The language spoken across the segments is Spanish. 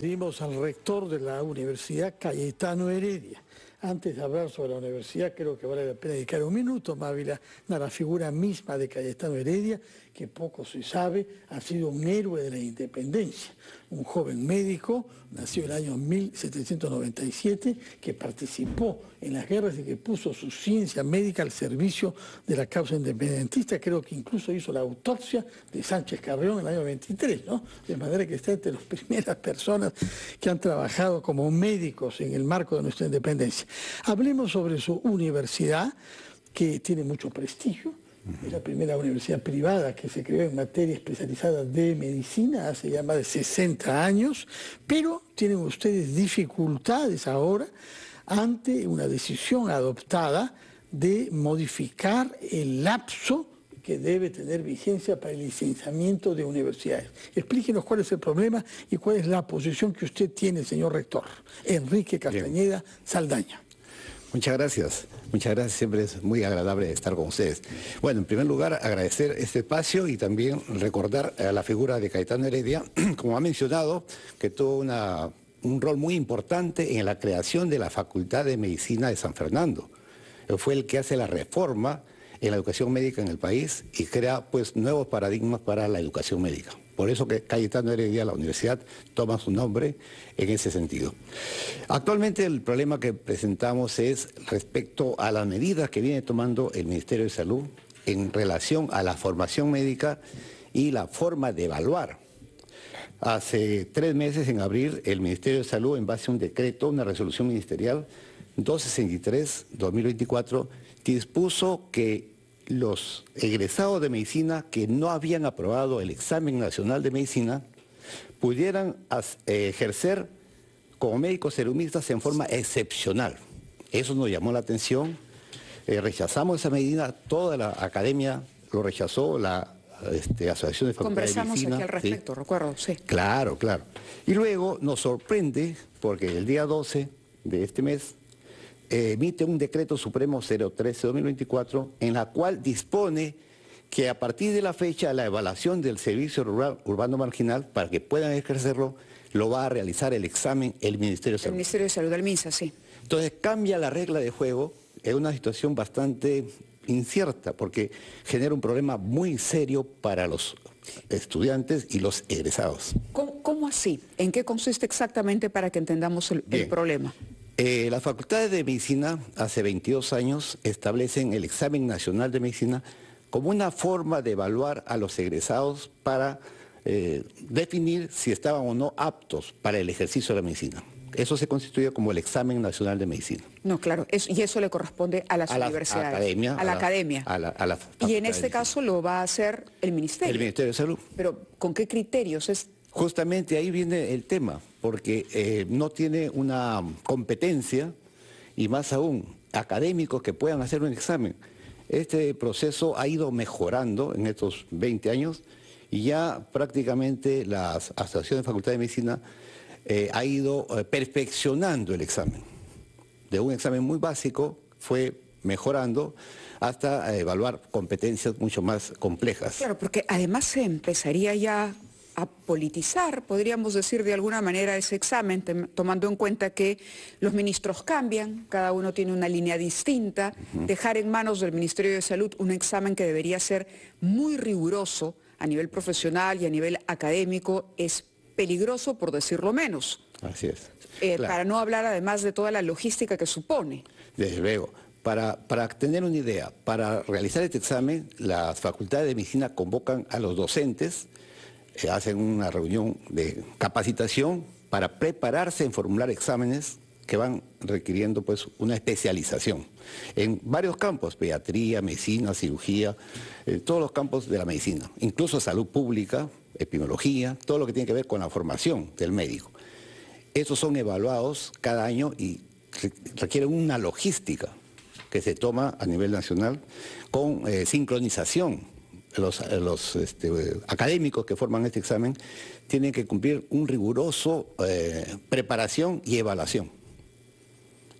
Pedimos al rector de la Universidad, Cayetano Heredia. Antes de hablar sobre la universidad, creo que vale la pena dedicar un minuto, Mávila, a la figura misma de Cayetano Heredia, que poco se sabe, ha sido un héroe de la independencia. Un joven médico, nació en el año 1797, que participó en las guerras y que puso su ciencia médica al servicio de la causa independentista. Creo que incluso hizo la autopsia de Sánchez Carrión en el año 23, ¿no? De manera que está entre las primeras personas que han trabajado como médicos en el marco de nuestra independencia. Hablemos sobre su universidad, que tiene mucho prestigio. Es la primera universidad privada que se creó en materia especializada de medicina hace ya más de 60 años, pero tienen ustedes dificultades ahora ante una decisión adoptada de modificar el lapso que debe tener vigencia para el licenciamiento de universidades. Explíquenos cuál es el problema y cuál es la posición que usted tiene, señor rector. Enrique Castañeda Saldaña. Muchas gracias, siempre es muy agradable estar con ustedes. Bueno, en primer lugar, agradecer este espacio y también recordar a la figura de Cayetano Heredia, como ha mencionado, que tuvo un rol muy importante en la creación de la Facultad de Medicina de San Fernando. Él fue el que hace la reforma en la educación médica en el país y crea pues nuevos paradigmas para la educación médica. Por eso que Cayetano Heredia, la universidad, toma su nombre en ese sentido. Actualmente el problema que presentamos es respecto a las medidas que viene tomando el Ministerio de Salud en relación a la formación médica y la forma de evaluar. Hace 3 meses, en abril, el Ministerio de Salud, en base a un decreto, una resolución ministerial 263-2024, dispuso que los egresados de medicina que no habían aprobado el examen nacional de medicina pudieran ejercer como médicos serumistas en forma excepcional. Eso nos llamó la atención, rechazamos esa medida, toda la academia lo rechazó, la Asociación de Facultades de Medicina. Conversamos aquí al respecto, ¿sí? Recuerdo, sí. Claro. Y luego nos sorprende porque el día 12 de este mes emite un decreto supremo 013-2024 en la cual dispone que a partir de la fecha la evaluación del servicio rural urbano marginal, para que puedan ejercerlo, lo va a realizar el examen el Ministerio de Salud. El Ministerio de Salud del MINSA, sí. Entonces cambia la regla de juego en una situación bastante incierta porque genera un problema muy serio para los estudiantes y los egresados. ¿Cómo así? ¿En qué consiste exactamente para que entendamos el problema? Las facultades de medicina hace 22 años establecen el examen nacional de medicina como una forma de evaluar a los egresados para definir si estaban o no aptos para el ejercicio de la medicina. Eso se constituye como el examen nacional de medicina. No, claro, y eso le corresponde a las universidades. A la academia. Y en este caso lo va a hacer el Ministerio. El Ministerio de Salud. Pero ¿con qué criterios? Justamente ahí viene el tema, porque no tiene una competencia y más aún académicos que puedan hacer un examen. Este proceso ha ido mejorando en estos 20 años y ya prácticamente la Asociación de Facultades de Medicina ha ido perfeccionando el examen. De un examen muy básico fue mejorando hasta evaluar competencias mucho más complejas. Claro, porque además se empezaría ya a politizar, podríamos decir de alguna manera, ese examen, tomando en cuenta que los ministros cambian, cada uno tiene una línea distinta, dejar en manos del Ministerio de Salud un examen que debería ser muy riguroso a nivel profesional y a nivel académico es peligroso, por decirlo menos. Así es. Claro. Para no hablar además de toda la logística que supone. Desde luego. Para tener una idea, para realizar este examen, las facultades de medicina convocan a los docentes, hacen una reunión de capacitación para prepararse en formular exámenes que van requiriendo pues una especialización en varios campos, pediatría, medicina, cirugía, todos los campos de la medicina, incluso salud pública, epidemiología, todo lo que tiene que ver con la formación del médico. Estos son evaluados cada año y requieren una logística que se toma a nivel nacional con sincronización. Los académicos que forman este examen tienen que cumplir un riguroso preparación y evaluación.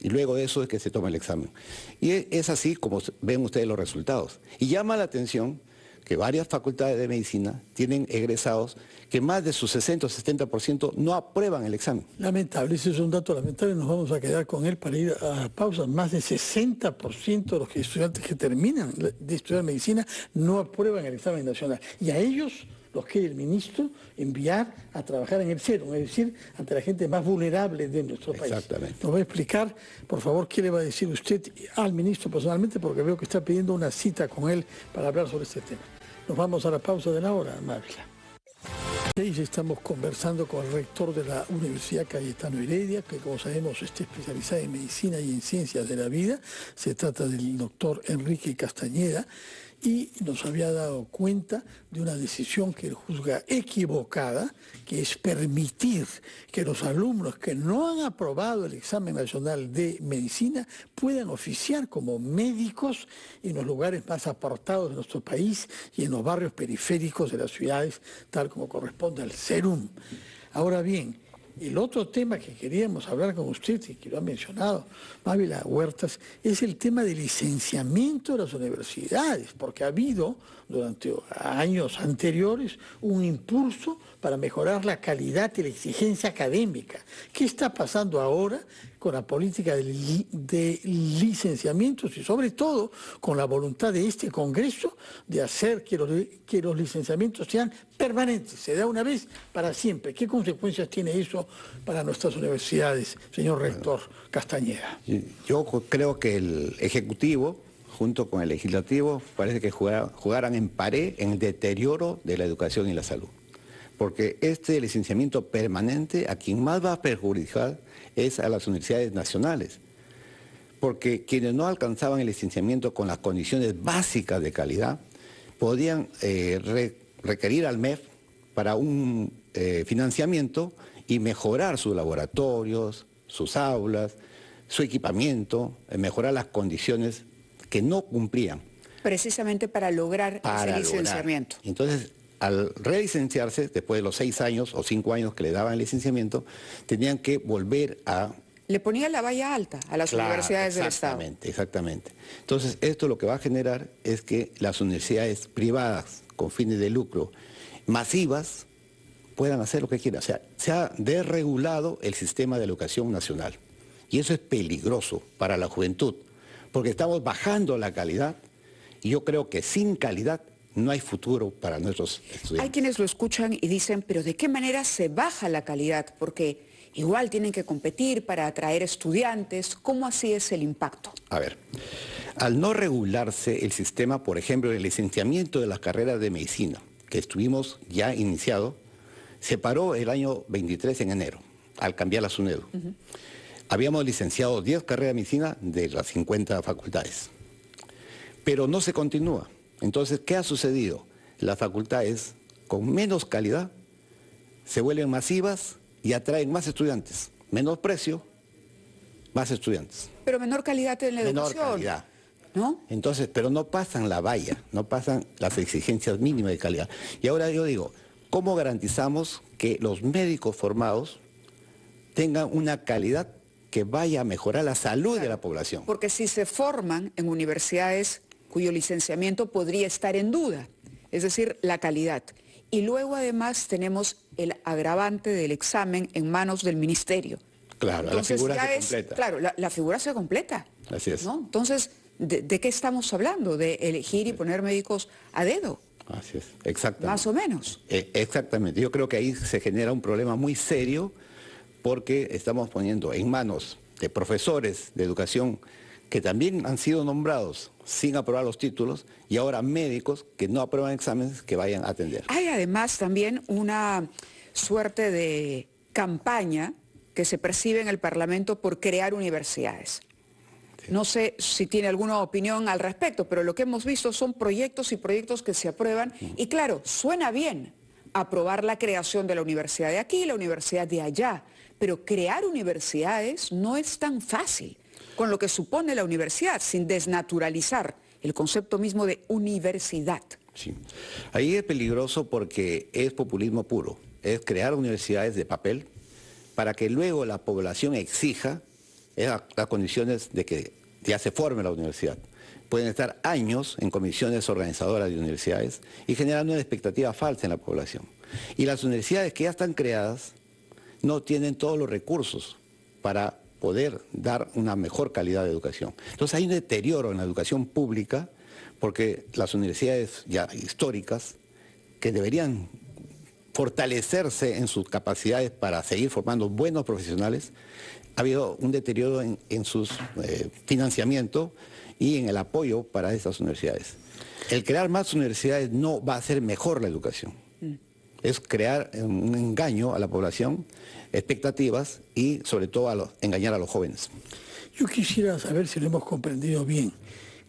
Y luego de eso es que se toma el examen. Y es así como ven ustedes los resultados. Y llama la atención que varias facultades de medicina tienen egresados que más de su 60 o 70% no aprueban el examen. Lamentable, ese es un dato lamentable, nos vamos a quedar con él para ir a pausa. Más del 60% de los estudiantes que terminan de estudiar medicina no aprueban el examen nacional. Y a ellos los quiere el ministro enviar a trabajar en el cero, es decir, ante la gente más vulnerable de nuestro país. Exactamente. Nos va a explicar, por favor, qué le va a decir usted al ministro personalmente, porque veo que está pidiendo una cita con él para hablar sobre este tema. Nos vamos a la pausa de la hora, Mávila. Estamos conversando con el rector de la Universidad Cayetano Heredia, que como sabemos está especializada en medicina y en ciencias de la vida. Se trata del doctor Enrique Castañeda, y nos había dado cuenta de una decisión que él juzga equivocada, que es permitir que los alumnos que no han aprobado el examen nacional de medicina puedan oficiar como médicos en los lugares más apartados de nuestro país y en los barrios periféricos de las ciudades, tal como corresponde al CERUM. Ahora bien, el otro tema que queríamos hablar con usted, y que lo ha mencionado Mávila Huertas, es el tema del licenciamiento de las universidades, porque ha habido durante años anteriores un impulso para mejorar la calidad y la exigencia académica. ¿Qué está pasando ahora con la política de licenciamientos y sobre todo con la voluntad de este Congreso de hacer que los licenciamientos sean permanentes, se da una vez para siempre? ¿Qué consecuencias tiene eso para nuestras universidades, señor rector Castañeda? Yo creo que el Ejecutivo, junto con el Legislativo, parece que jugaran en pared en el deterioro de la educación y la salud. Porque este licenciamiento permanente a quien más va a perjudicar es a las universidades nacionales. Porque quienes no alcanzaban el licenciamiento con las condiciones básicas de calidad podían requerir al MEF para un financiamiento y mejorar sus laboratorios, sus aulas, su equipamiento, mejorar las condiciones que no cumplían. Precisamente para lograr ese licenciamiento. Entonces, al relicenciarse, después de los 6 años o 5 años que le daban el licenciamiento, tenían que volver a... Le ponía la valla alta a las universidades del Estado. Exactamente. Entonces, esto lo que va a generar es que las universidades privadas con fines de lucro masivas puedan hacer lo que quieran. O sea, se ha desregulado el sistema de educación nacional. Y eso es peligroso para la juventud, porque estamos bajando la calidad y yo creo que sin calidad no hay futuro para nuestros estudiantes. Hay quienes lo escuchan y dicen, pero ¿de qué manera se baja la calidad? Porque igual tienen que competir para atraer estudiantes. ¿Cómo así es el impacto? A ver, al no regularse el sistema, por ejemplo, el licenciamiento de las carreras de medicina, que estuvimos ya iniciado, se paró el año 23 en enero, al cambiar la SUNEDU. Habíamos licenciado 10 carreras de medicina de las 50 facultades, pero no se continúa. Entonces, ¿qué ha sucedido? Las facultades con menos calidad se vuelven masivas y atraen más estudiantes. Menos precio, más estudiantes. Pero menor calidad en la educación. Menor calidad. ¿No? Entonces, pero no pasan la valla, no pasan las exigencias mínimas de calidad. Y ahora yo digo, ¿cómo garantizamos que los médicos formados tengan una calidad que vaya a mejorar la salud de la población? Porque si se forman en universidades cuyo licenciamiento podría estar en duda, es decir, la calidad. Y luego además tenemos el agravante del examen en manos del ministerio. Claro, entonces, la figura se completa. Claro, la figura se completa. Así es. ¿No? Entonces, ¿de qué estamos hablando? De elegir y poner médicos a dedo. Así es, exactamente. Más o menos. Exactamente. Yo creo que ahí se genera un problema muy serio porque estamos poniendo en manos de profesores de educación que también han sido nombrados sin aprobar los títulos y ahora médicos que no aprueban exámenes que vayan a atender. Hay además también una suerte de campaña que se percibe en el Parlamento por crear universidades. Sí. No sé si tiene alguna opinión al respecto, pero lo que hemos visto son proyectos y proyectos que se aprueban y claro, suena bien aprobar la creación de la universidad de aquí, la universidad de allá, pero crear universidades no es tan fácil, con lo que supone la universidad, sin desnaturalizar el concepto mismo de universidad. Sí. Ahí es peligroso porque es populismo puro, es crear universidades de papel para que luego la población exija las condiciones de que ya se forme la universidad. pueden estar años en comisiones organizadoras de universidades y generando una expectativa falsa en la población. Y las universidades que ya están creadas no tienen todos los recursos para poder dar una mejor calidad de educación. Entonces hay un deterioro en la educación pública porque las universidades ya históricas, que deberían fortalecerse en sus capacidades para seguir formando buenos profesionales, ha habido un deterioro en su financiamiento y en el apoyo para esas universidades. El crear más universidades no va a hacer mejor la educación. Es crear un engaño a la población, expectativas y sobre todo engañar a los jóvenes. Yo quisiera saber si lo hemos comprendido bien.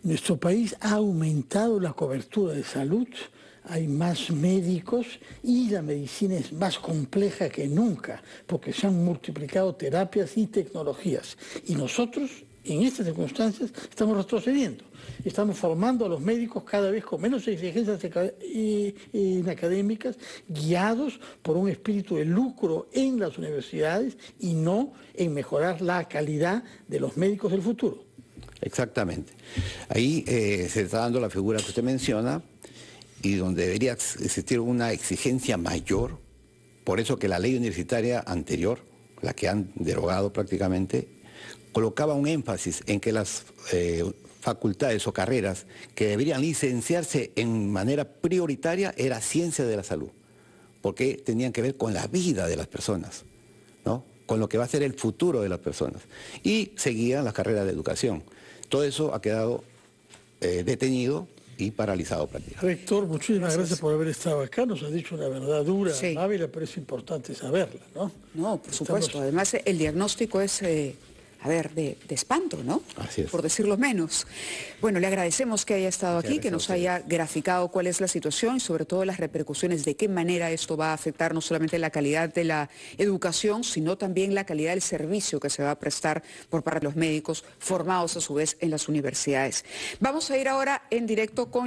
Nuestro país ha aumentado la cobertura de salud, hay más médicos y la medicina es más compleja que nunca porque se han multiplicado terapias y tecnologías. Y nosotros, en estas circunstancias, estamos retrocediendo. Estamos formando a los médicos cada vez con menos exigencias académicas, guiados por un espíritu de lucro en las universidades y no en mejorar la calidad de los médicos del futuro. Exactamente. Ahí se está dando la figura que usted menciona y donde debería existir una exigencia mayor. Por eso que la ley universitaria anterior, la que han derogado prácticamente, colocaba un énfasis en que las facultades o carreras que deberían licenciarse en manera prioritaria era ciencia de la salud, porque tenían que ver con la vida de las personas, ¿no? Con lo que va a ser el futuro de las personas. Y seguían las carreras de educación. Todo eso ha quedado detenido y paralizado prácticamente. Rector, muchísimas gracias por haber estado acá. Nos ha dicho una verdad dura, Sí. Ávila, pero es importante saberla, ¿no? No, por supuesto. Además, el diagnóstico es, de espanto, ¿no? Así es. Por decirlo menos. Bueno, le agradecemos que haya estado aquí, que nos haya graficado cuál es la situación y sobre todo las repercusiones, de qué manera esto va a afectar no solamente la calidad de la educación, sino también la calidad del servicio que se va a prestar por parte de los médicos formados a su vez en las universidades. Vamos a ir ahora en directo con